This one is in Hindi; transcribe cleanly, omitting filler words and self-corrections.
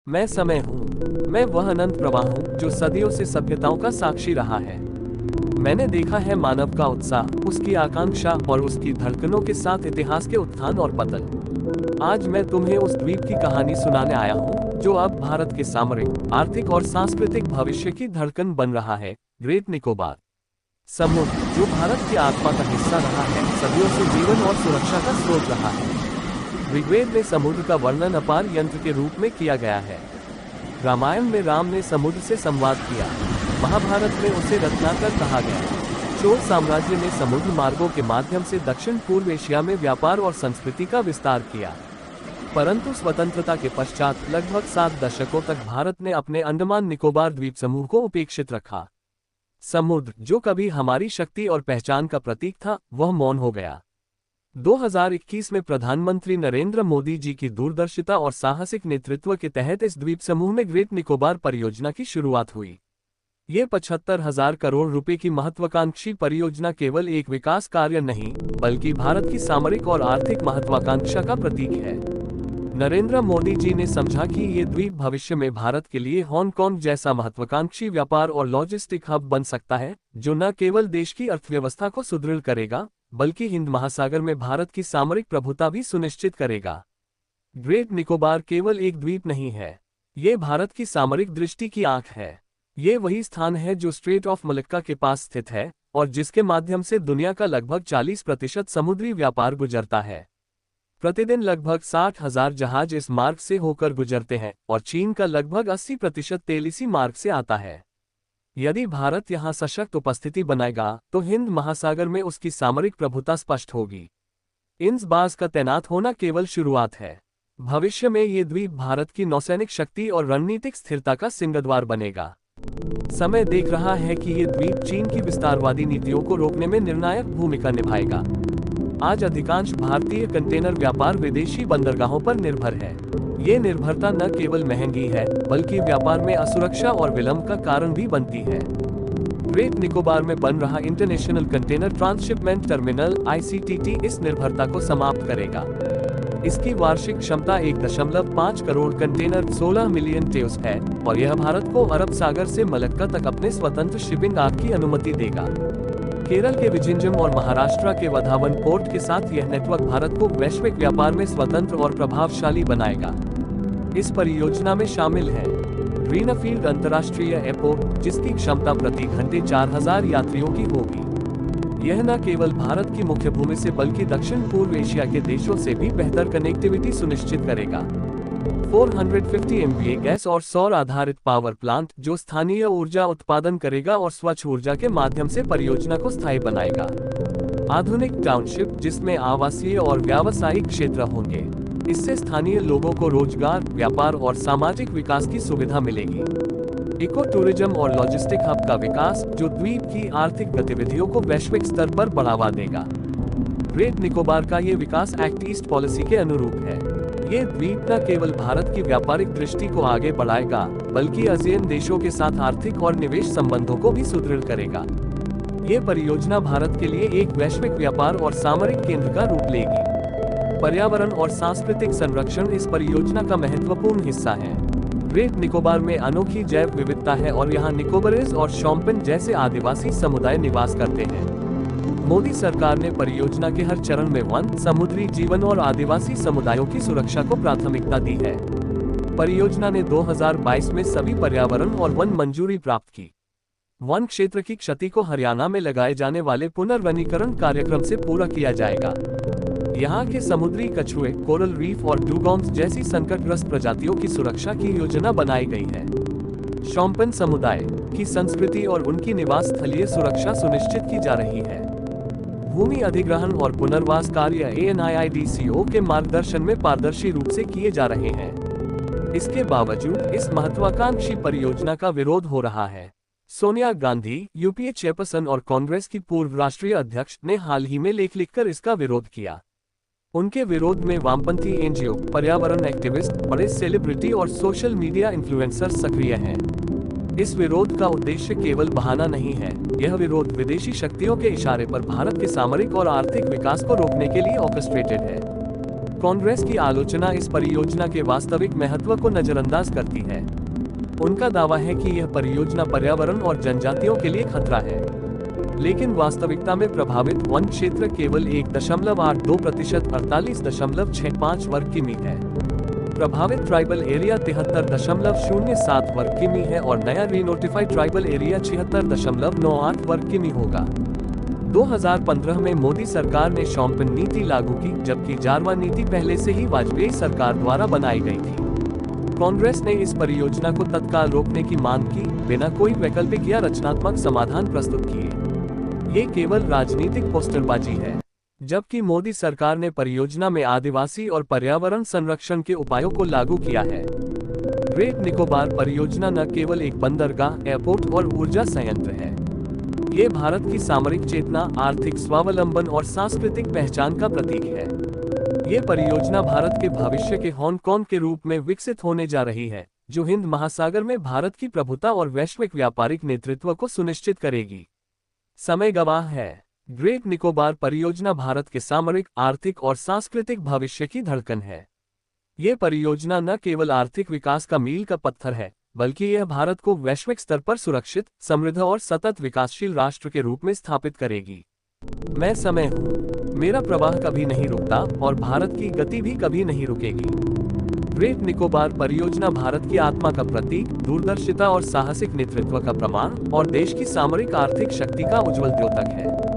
मैं समय हूँ। मैं वह अनंत प्रवाह हूँ जो सदियों से सभ्यताओं का साक्षी रहा है। मैंने देखा है मानव का उत्साह, उसकी आकांक्षा और उसकी धड़कनों के साथ इतिहास के उत्थान और पतन। आज मैं तुम्हें उस द्वीप की कहानी सुनाने आया हूँ जो अब भारत के सामरिक, आर्थिक और सांस्कृतिक भविष्य की धड़कन बन रहा है, ग्रेट निकोबार समुद्र, जो भारत की आत्मा का हिस्सा रहा है, सदियों से जीवन और सुरक्षा का स्रोत रहा है। ऋग्वेद में समुद्र का वर्णन अपार यंत्र के रूप में किया गया है। रामायण में राम ने समुद्र से संवाद किया। महाभारत में उसे रत्नाकर कहा गया। चोल साम्राज्य ने समुद्र मार्गों के माध्यम से दक्षिण पूर्व एशिया में व्यापार और संस्कृति का विस्तार किया। परंतु स्वतंत्रता के पश्चात लगभग 7 दशकों तक भारत ने अपने अंडमान निकोबार द्वीप समूह को उपेक्षित रखा। समुद्र, जो कभी हमारी शक्ति और पहचान का प्रतीक था, वह मौन हो गया। 2021 में प्रधानमंत्री नरेंद्र मोदी जी की दूरदर्शिता और साहसिक नेतृत्व के तहत इस द्वीप समूह में ग्रेट निकोबार परियोजना की शुरुआत हुई। ये 75,000 करोड़ रुपए की महत्वाकांक्षी परियोजना केवल एक विकास कार्य नहीं, बल्कि भारत की सामरिक और आर्थिक महत्वाकांक्षा का प्रतीक है। नरेंद्र मोदी जी ने समझा कि ये द्वीप भविष्य में भारत के लिए हांगकांग जैसा महत्वाकांक्षी व्यापार और लॉजिस्टिक हब बन सकता है, जो न केवल देश की अर्थव्यवस्था को सुदृढ़ करेगा, बल्कि हिंद महासागर में भारत की सामरिक प्रभुता भी सुनिश्चित करेगा। ग्रेट निकोबार केवल एक द्वीप नहीं है, ये भारत की सामरिक दृष्टि की आंख है। ये वही स्थान है जो स्ट्रेट ऑफ मलक्का के पास स्थित है और जिसके माध्यम से दुनिया का लगभग 40% समुद्री व्यापार गुजरता है। प्रतिदिन लगभग 60,000 जहाज इस मार्ग से होकर गुजरते हैं और चीन का लगभग 80% तेल इसी मार्ग से आता है। यदि भारत यहां सशक्त उपस्थिति बनाएगा तो हिंद महासागर में उसकी सामरिक प्रभुता स्पष्ट होगी। इन बाज का तैनात होना केवल शुरुआत है। भविष्य में ये द्वीप भारत की नौसैनिक शक्ति और रणनीतिक स्थिरता का सिंहद्वार बनेगा। समय देख रहा है कि ये द्वीप चीन की विस्तारवादी नीतियों को रोकने में निर्णायक भूमिका निभाएगा। आज अधिकांश भारतीय कंटेनर व्यापार विदेशी बंदरगाहों पर निर्भर है। ये निर्भरता न केवल महंगी है, बल्कि व्यापार में असुरक्षा और विलंब का कारण भी बनती है। ग्रेट निकोबार में बन रहा international container transshipment terminal (ICTT) इस निर्भरता को समाप्त करेगा। इसकी वार्षिक क्षमता 1.5 करोड़ कंटेनर 16 मिलियन टेउस है और यह भारत को अरब सागर से मलक्का तक अपने स्वतंत्र शिपिंग आर्क की अनुमति देगा। केरल के विझिंजम और महाराष्ट्र के वधावन पोर्ट के साथ यह नेटवर्क भारत को वैश्विक व्यापार में स्वतंत्र और प्रभावशाली बनाएगा। इस परियोजना में शामिल है ग्रीनफील्ड अंतर्राष्ट्रीय एयरपोर्ट, जिसकी क्षमता प्रति घंटे 4,000 यात्रियों की होगी। यह न केवल भारत की मुख्य भूमि से बल्कि दक्षिण पूर्व एशिया के देशों से भी बेहतर कनेक्टिविटी सुनिश्चित करेगा। 450 MVA गैस और सौर आधारित पावर प्लांट, जो स्थानीय ऊर्जा उत्पादन करेगा और स्वच्छ ऊर्जा के माध्यम से परियोजना को स्थायी बनाएगा। आधुनिक टाउनशिप, जिसमें आवासीय और व्यावसायिक क्षेत्र होंगे, इससे स्थानीय लोगों को रोजगार, व्यापार और सामाजिक विकास की सुविधा मिलेगी। इको टूरिज्म और लॉजिस्टिक हब का विकास, जो द्वीप की आर्थिक गतिविधियों को वैश्विक स्तर पर बढ़ावा देगा। ग्रेट निकोबार का ये विकास एक्ट ईस्ट पॉलिसी के अनुरूप है। ये द्वीप न केवल भारत की व्यापारिक दृष्टि को आगे बढ़ाएगा, बल्कि आसियान देशों के साथ आर्थिक और निवेश संबंधों को भी सुदृढ़ करेगा। ये परियोजना भारत के लिए एक वैश्विक व्यापार और सामरिक केंद्र का रूप लेगी। पर्यावरण और सांस्कृतिक संरक्षण इस परियोजना का महत्वपूर्ण हिस्सा है। ग्रेट निकोबार में अनोखी जैव विविधता है और यहाँ निकोबारीज और शोम्पेन जैसे आदिवासी समुदाय निवास करते हैं। मोदी सरकार ने परियोजना के हर चरण में वन, समुद्री जीवन और आदिवासी समुदायों की सुरक्षा को प्राथमिकता दी है। परियोजना ने 2022 में सभी पर्यावरण और वन मंजूरी प्राप्त की। वन क्षेत्र की क्षति को हरियाणा में लगाए जाने वाले पुनर्वनीकरण कार्यक्रम से पूरा किया जाएगा। यहाँ के समुद्री कछुए, कोरल रीफ और डुगोंग्स जैसी संकटग्रस्त प्रजातियों की सुरक्षा की योजना बनाई गई है। शोम्पेन समुदाय की संस्कृति और उनकी निवास स्थलीय सुरक्षा सुनिश्चित की जा रही है। भूमि अधिग्रहण और पुनर्वास कार्य ANIIDCO के मार्गदर्शन में पारदर्शी रूप से किए जा रहे हैं। इसके बावजूद इस महत्वाकांक्षी परियोजना का विरोध हो रहा है। सोनिया गांधी, UPA चेयरपर्सन और कांग्रेस की पूर्व राष्ट्रीय अध्यक्ष, ने हाल ही में लेख लिखकर इसका विरोध किया। उनके विरोध में वामपंथी NGO, पर्यावरण एक्टिविस्ट, बड़े सेलिब्रिटी और सोशल मीडिया इन्फ्लुएंसर्स सक्रिय हैं। इस विरोध का उद्देश्य केवल बहाना नहीं है, यह विरोध विदेशी शक्तियों के इशारे पर भारत के सामरिक और आर्थिक विकास को रोकने के लिए ऑर्केस्ट्रेटेड है। कांग्रेस की आलोचना इस परियोजना के वास्तविक महत्व को नजरअंदाज करती है। उनका दावा है कि यह परियोजना पर्यावरण और जनजातियों के लिए खतरा है, लेकिन वास्तविकता में प्रभावित वन क्षेत्र केवल 1.82% 48.65 वर्ग किमी है। प्रभावित ट्राइबल एरिया 73.07 वर्ग किमी है और नया रीनोटिफाइड ट्राइबल एरिया 76.98 वर्ग किमी होगा। 2015 में मोदी सरकार ने शॉम्पेन नीति लागू की, जबकि जारवा नीति पहले से ही वाजपेयी सरकार द्वारा बनाई गई थी। कांग्रेस ने इस परियोजना को तत्काल रोकने की मांग की, बिना कोई वैकल्पिक या रचनात्मक समाधान प्रस्तुत किए। ये केवल राजनीतिक पोस्टरबाजी है। जबकि मोदी सरकार ने परियोजना में आदिवासी और पर्यावरण संरक्षण के उपायों को लागू किया है। ग्रेट निकोबार परियोजना न केवल एक बंदरगाह, एयरपोर्ट और ऊर्जा संयंत्र है, ये भारत की सामरिक चेतना, आर्थिक स्वावलंबन और सांस्कृतिक पहचान का प्रतीक है। ये परियोजना भारत के भविष्य के हांगकांग के रूप में विकसित होने जा रही है, जो हिंद महासागर में भारत की प्रभुता और वैश्विक व्यापारिक नेतृत्व को सुनिश्चित करेगी। समय गवाह है। ग्रेट निकोबार परियोजना भारत के सामरिक, आर्थिक और सांस्कृतिक भविष्य की धड़कन है। ये परियोजना न केवल आर्थिक विकास का मील का पत्थर है, बल्कि यह भारत को वैश्विक स्तर पर सुरक्षित, समृद्ध और सतत विकासशील राष्ट्र के रूप में स्थापित करेगी। मैं समय हूँ, मेरा प्रवाह कभी नहीं रुकता और भारत की गति भी कभी नहीं रुकेगी। ग्रेट निकोबार परियोजना भारत की आत्मा का प्रतीक, दूरदर्शिता और साहसिक नेतृत्व का प्रमाण और देश की सामरिक आर्थिक शक्ति का उज्जवल द्योतक है।